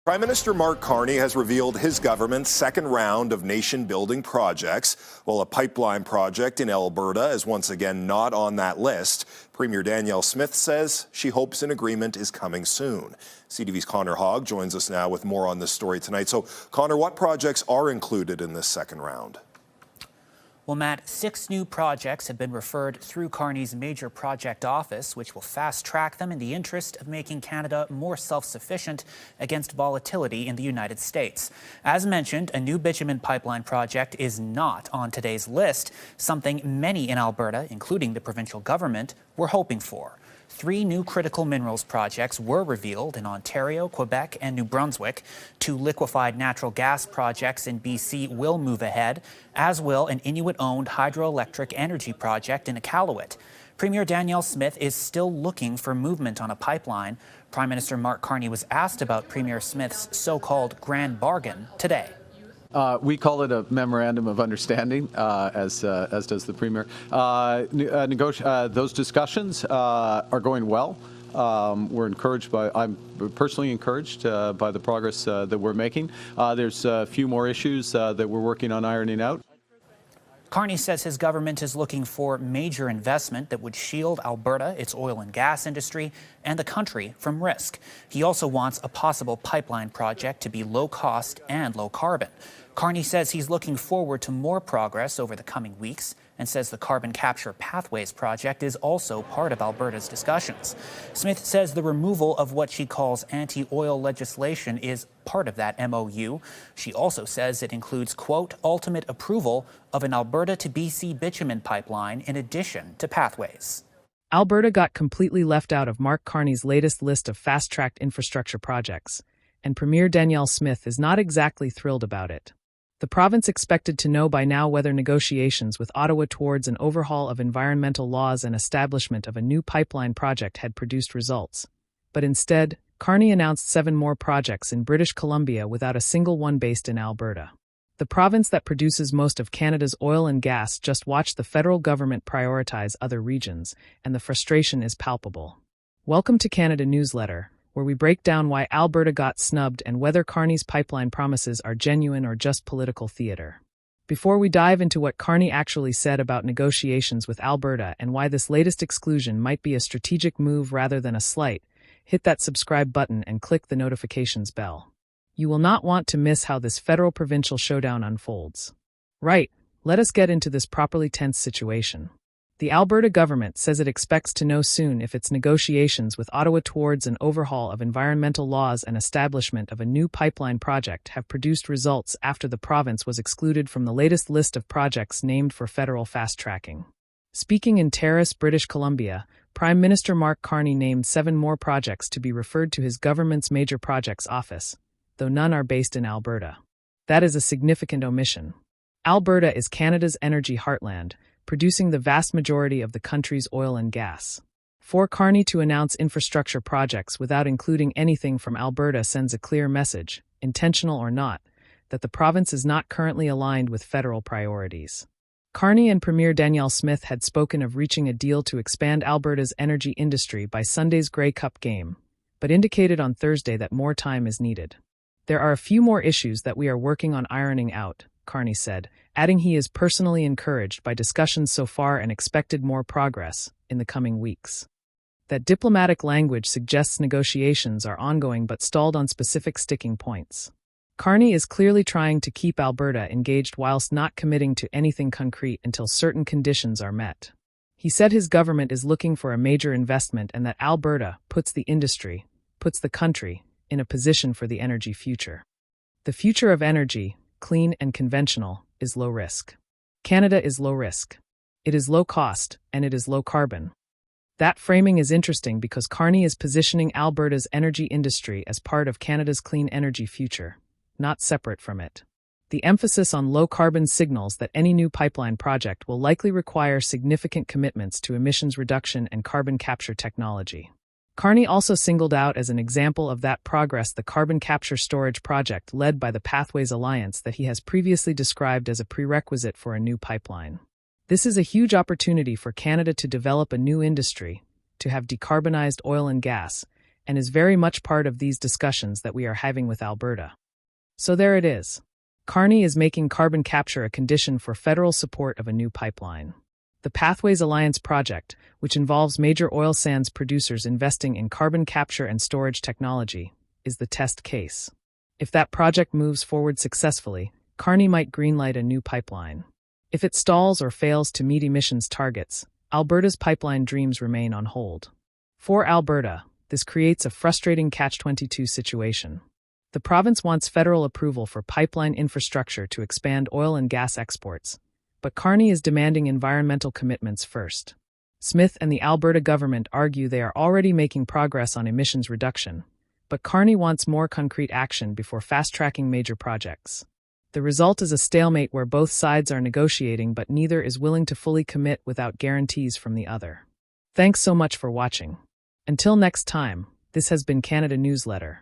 Prime Minister Mark Carney has revealed his government's second round of nation-building projects. While a pipeline project in Alberta is once again not on that list, Premier Danielle Smith says she hopes an agreement is coming soon. CTV's Connor Hogg joins us now with more on this story tonight. So, Connor, what projects are included in this second round? Well, Matt, 6 new projects have been referred through Carney's major project office, which will fast-track them in the interest of making Canada more self-sufficient against volatility in the United States. As mentioned, a new bitumen pipeline project is not on today's list, something many in Alberta, including the provincial government, were hoping for. 3 new critical minerals projects were revealed in Ontario, Quebec, and New Brunswick. 2 liquefied natural gas projects in BC will move ahead, as will an Inuit-owned hydroelectric energy project in Iqaluit. Premier Danielle Smith is still looking for movement on a pipeline. Prime Minister Mark Carney was asked about Premier Smith's so-called grand bargain today. We call it a memorandum of understanding, as does the Premier. Those discussions are going well. I'm personally encouraged by the progress that we're making. There's a few more issues that we're working on ironing out. Carney says his government is looking for major investment that would shield Alberta, its oil and gas industry, and the country from risk. He also wants a possible pipeline project to be low cost and low carbon. Carney says he's looking forward to more progress over the coming weeks and says the Carbon Capture Pathways project is also part of Alberta's discussions. Smith says the removal of what she calls anti-oil legislation is part of that MOU. She also says it includes, quote, ultimate approval of an Alberta to BC bitumen pipeline in addition to pathways. Alberta got completely left out of Mark Carney's latest list of fast-tracked infrastructure projects, and Premier Danielle Smith is not exactly thrilled about it. The province expected to know by now whether negotiations with Ottawa towards an overhaul of environmental laws and establishment of a new pipeline project had produced results. But instead, Carney announced 7 more projects in British Columbia without a single one based in Alberta. The province that produces most of Canada's oil and gas just watched the federal government prioritize other regions, and the frustration is palpable. Welcome to Canada newsletter, where we break down why Alberta got snubbed and whether Carney's pipeline promises are genuine or just political theater. Before we dive into what Carney actually said about negotiations with Alberta and why this latest exclusion might be a strategic move rather than a slight, hit that subscribe button and click the notifications bell. You will not want to miss how this federal-provincial showdown unfolds. Right, let us get into this properly tense situation. The Alberta government says it expects to know soon if its negotiations with Ottawa towards an overhaul of environmental laws and establishment of a new pipeline project have produced results after the province was excluded from the latest list of projects named for federal fast-tracking. Speaking in Terrace, British Columbia, Prime Minister Mark Carney named 7 more projects to be referred to his government's major projects office, though none are based in Alberta. That is a significant omission. Alberta is Canada's energy heartland, producing the vast majority of the country's oil and gas. For Carney to announce infrastructure projects without including anything from Alberta sends a clear message, intentional or not, that the province is not currently aligned with federal priorities. Carney and Premier Danielle Smith had spoken of reaching a deal to expand Alberta's energy industry by Sunday's Grey Cup game, but indicated on Thursday that more time is needed. There are a few more issues that we are working on ironing out, Carney said, adding he is personally encouraged by discussions so far and expected more progress in the coming weeks. That diplomatic language suggests negotiations are ongoing but stalled on specific sticking points. Carney is clearly trying to keep Alberta engaged whilst not committing to anything concrete until certain conditions are met. He said his government is looking for a major investment and that Alberta puts the country, in a position for the energy future. The future of energy, clean and conventional, is low risk. Canada is low risk. It is low cost, and it is low carbon. That framing is interesting because Carney is positioning Alberta's energy industry as part of Canada's clean energy future, not separate from it. The emphasis on low carbon signals that any new pipeline project will likely require significant commitments to emissions reduction and carbon capture technology. Carney also singled out as an example of that progress the carbon capture storage project led by the Pathways Alliance that he has previously described as a prerequisite for a new pipeline. This is a huge opportunity for Canada to develop a new industry, to have decarbonized oil and gas, and is very much part of these discussions that we are having with Alberta. So there it is. Carney is making carbon capture a condition for federal support of a new pipeline. The Pathways Alliance project, which involves major oil sands producers investing in carbon capture and storage technology, is the test case. If that project moves forward successfully, Carney might greenlight a new pipeline. If it stalls or fails to meet emissions targets, Alberta's pipeline dreams remain on hold. For Alberta, this creates a frustrating catch-22 situation. The province wants federal approval for pipeline infrastructure to expand oil and gas exports, but Carney is demanding environmental commitments first. Smith and the Alberta government argue they are already making progress on emissions reduction, but Carney wants more concrete action before fast-tracking major projects. The result is a stalemate where both sides are negotiating, but neither is willing to fully commit without guarantees from the other. Thanks so much for watching. Until next time, this has been Canada Newsletter.